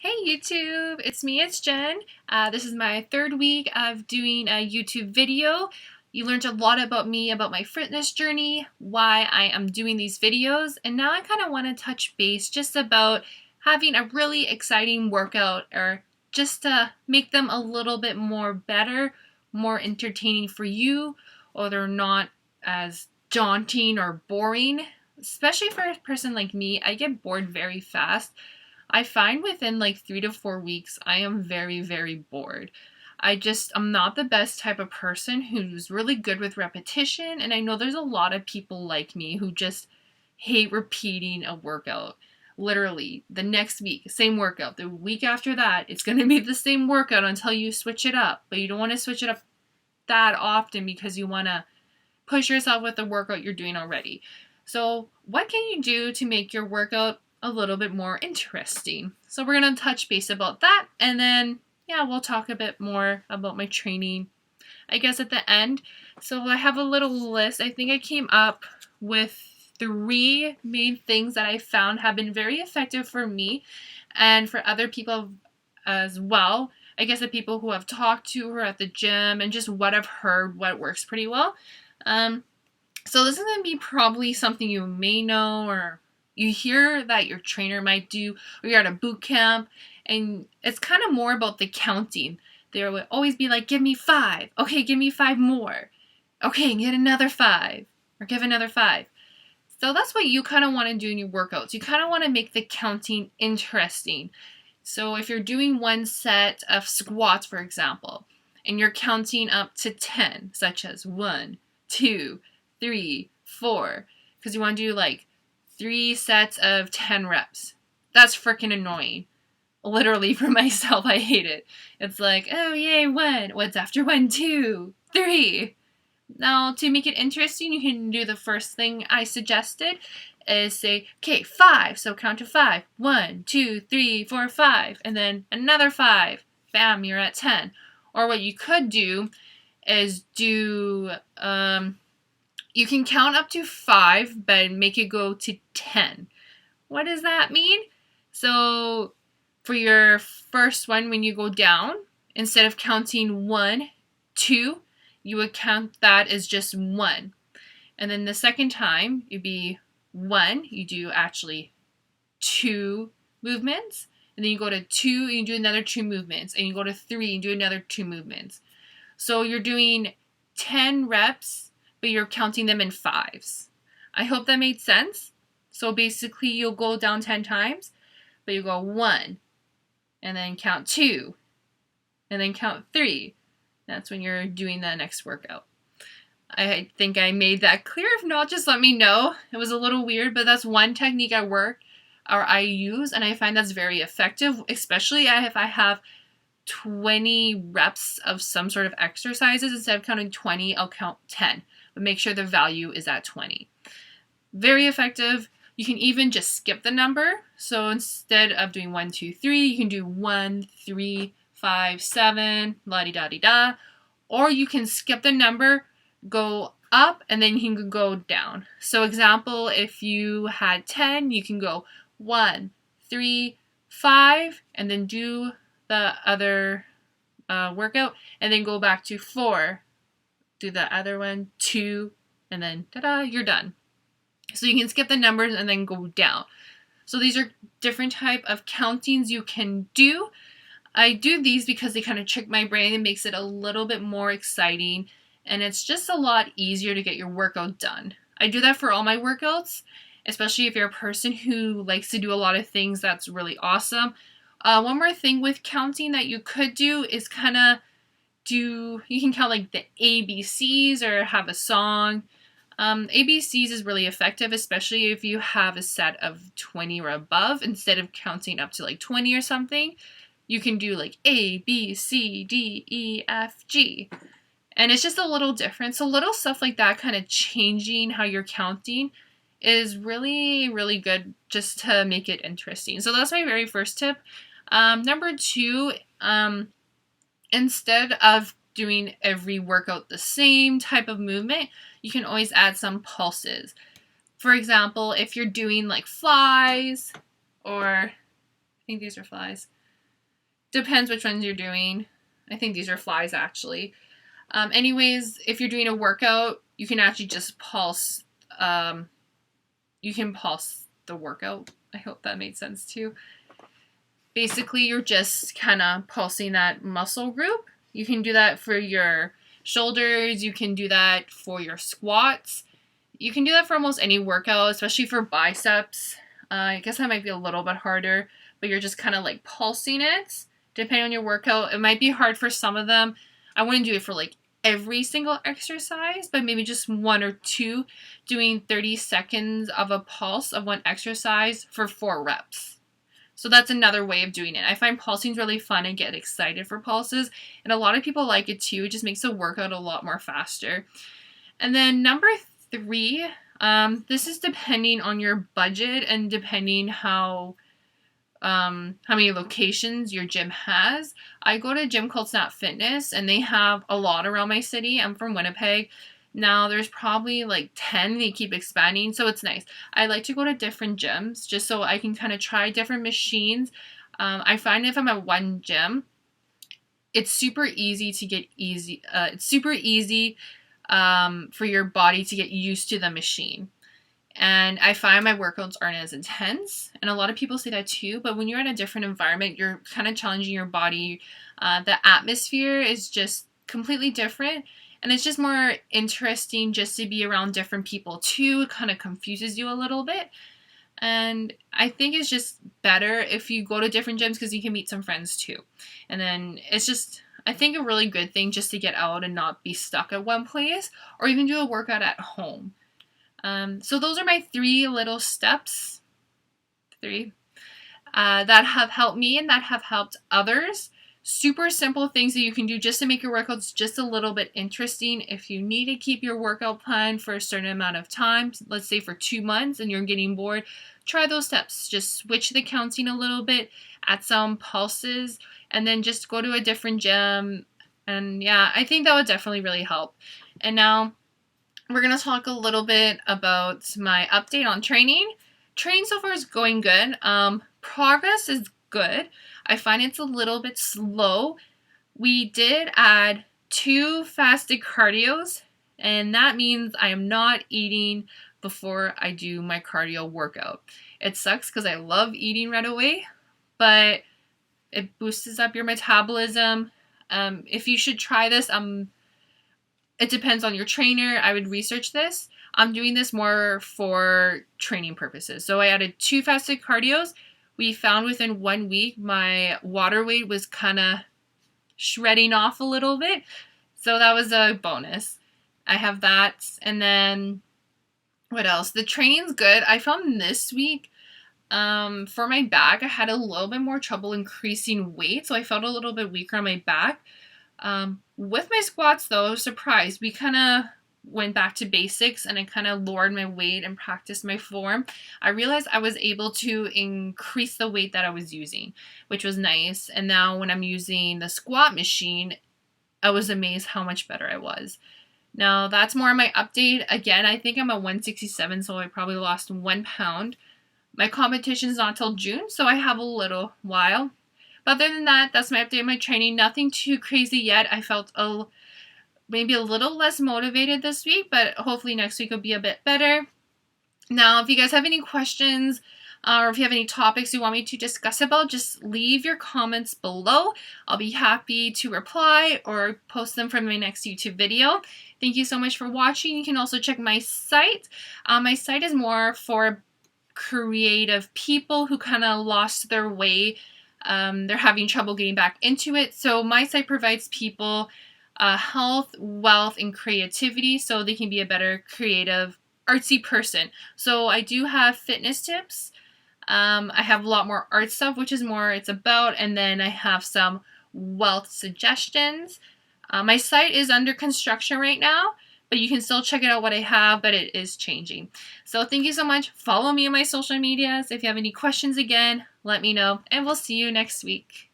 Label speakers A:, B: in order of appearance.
A: Hey YouTube, it's Jen. This is my third week of doing a YouTube video. You learned a lot about me, about my fitness journey, why I am doing these videos, and now I kind of want to touch base just about having a really exciting workout or just to make them a little bit more better, more entertaining for you, or they're not as daunting or boring. Especially for a person like me, I get bored very fast. I find within like 3 to 4 weeks, I am very, very bored. I'm not the best type of person who's really good with repetition. And I know there's a lot of people like me who just hate repeating a workout. Literally, the next week, same workout. The week after that, it's going to be the same workout until you switch it up. But you don't want to switch it up that often because you want to push yourself with the workout you're doing already. So, what can you do to make your workout a little bit more interesting? So, we're going to touch base about that, and then, yeah, we'll talk a bit more about my training, I guess, at the end. So, I have a little list. I think I came up with 3 main things that I found have been very effective for me and for other people as well. I guess the people who I've talked to who are at the gym and just what I've heard, what works pretty well. So this is going to be probably something you may know or you hear that your trainer might do, or you're at a boot camp, and it's kind of more about the counting. They would always be like, give me 5. Okay, give me 5 more. Okay, get another 5. Or give another 5. So that's what you kind of want to do in your workouts. You kind of want to make the counting interesting. So if you're doing one set of squats, for example, and you're counting up to 10, such as 1, 2, 3, 4, because you want to do like 3 sets of 10 reps. That's freaking annoying. Literally, for myself, I hate it. It's like, oh yay, 1. What's after 1, 2, 3? Now, to make it interesting, you can do the first thing I suggested is say, okay, 5. So count to 5. 1, 2, 3, 4, 5. And then another 5. Bam, you're at 10. Or what you could do is you can count up to 5, but make it go to 10. What does that mean? So for your first one, when you go down, instead of counting 1, 2, you would count that as just 1. And then the second time, it'd be 1. You do actually 2 movements. And then you go to 2, and you do another 2 movements. And you go to 3, and do another 2 movements. So you're doing 10 reps, but you're counting them in 5s. I hope that made sense. So basically, you'll go down 10 times, but you go 1, and then count 2, and then count 3. That's when you're doing the next workout. I think I made that clear. If not, just let me know. It was a little weird, but that's one technique I use, and I find that's very effective, especially if I have 20 reps of some sort of exercises. Instead of counting 20, I'll count 10, but make sure the value is at 20. Very effective. You can even just skip the number. So instead of doing 1, 2, 3, you can do 1, 3, 5, 7, la-di-da-di-da. Or you can skip the number, go up, and then you can go down. So example, if you had 10, you can go 1, 3, 5, and then do the other workout, and then go back to 4, do the other one, 2, and then ta-da, you're done. So you can skip the numbers and then go down. So these are different type of countings you can do. I do these because they kind of trick my brain and makes it a little bit more exciting, and it's just a lot easier to get your workout done. I do that for all my workouts, especially if you're a person who likes to do a lot of things. That's really awesome. One more thing with counting that you could do is you can count like the ABCs or have a song. ABCs is really effective, especially if you have a set of 20 or above. Instead of counting up to like 20 or something, you can do like A, B, C, D, E, F, G. And it's just a little different. So little stuff like that, kind of changing how you're counting, is really, really good just to make it interesting. So that's my very first tip. Number 2, instead of doing every workout the same type of movement, you can always add some pulses. For example, if you're doing like flies, or I think these are flies. Depends which ones you're doing. I think these are flies actually. Anyways, if you're doing a workout, you can actually just pulse. You can pulse the workout. I hope that made sense too. Basically, you're just kind of pulsing that muscle group. You can do that for your shoulders. You can do that for your squats. You can do that for almost any workout, especially for biceps. I guess that might be a little bit harder, but you're just kind of like pulsing it. Depending on your workout, it might be hard for some of them. I wouldn't do it for like every single exercise, but maybe just one or two, doing 30 seconds of a pulse of one exercise for 4 reps. So that's another way of doing it. I find pulsing is really fun and get excited for pulses, and a lot of people like it too. It just makes the workout a lot more faster. And then number 3, this is depending on your budget and depending how many locations your gym has. I go to a gym called Snap Fitness, and they have a lot around my city. I'm from Winnipeg. Now there's probably like 10. They keep expanding, so it's nice. I like to go to different gyms just so I can kind of try different machines. I find if I'm at one gym, it's super easy to get it's super easy for your body to get used to the machine. And I find my workouts aren't as intense. And a lot of people say that too. But when you're in a different environment, you're kind of challenging your body. The atmosphere is just completely different. And it's just more interesting just to be around different people too. It kind of confuses you a little bit. And I think it's just better if you go to different gyms because you can meet some friends too. And then it's just, I think, a really good thing just to get out and not be stuck at one place, or even do a workout at home. So those are my 3 little steps, that have helped me and that have helped others. Super simple things that you can do just to make your workouts just a little bit interesting. If you need to keep your workout plan for a certain amount of time, let's say for 2 months, and you're getting bored, try those steps. Just switch the counting a little bit, add some pulses, and then just go to a different gym. And yeah, I think that would definitely really help. And now we're going to talk a little bit about my update on training. Training so far is going good. Progress is good. I find it's a little bit slow. We did add 2 fasted cardios, and that means I am not eating before I do my cardio workout. It sucks because I love eating right away, but it boosts up your metabolism. If you should try this, it depends on your trainer. I would research this. I'm doing this more for training purposes. So I added 2 fasted cardios. We found within 1 week my water weight was kind of shredding off a little bit. So that was a bonus. I have that. And then what else? The training's good. I found this week for my back, I had a little bit more trouble increasing weight. So I felt a little bit weaker on my back. With my squats though, I was surprised. We kind of went back to basics and I kind of lowered my weight and practiced my form. I realized I was able to increase the weight that I was using, which was nice. And now when I'm using the squat machine, I was amazed how much better I was. Now that's more my update. Again, I think I'm at 167, so I probably lost 1 pound. My competition is not till June, so I have a little while. But other than that, that's my update on my training. Nothing too crazy yet. I felt maybe a little less motivated this week, but hopefully next week will be a bit better. Now, if you guys have any questions or if you have any topics you want me to discuss about, just leave your comments below. I'll be happy to reply or post them for my next YouTube video. Thank you so much for watching. You can also check my site. My site is more for creative people who kind of lost their way. They're having trouble getting back into it. So my site provides people health, wealth, and creativity so they can be a better creative, artsy person. So I do have fitness tips. I have a lot more art stuff, which is more it's about, and then I have some wealth suggestions. My site is under construction right now, but you can still check it out what I have, but it is changing. So thank you so much. Follow me on my social medias. If you have any questions again, let me know, and we'll see you next week.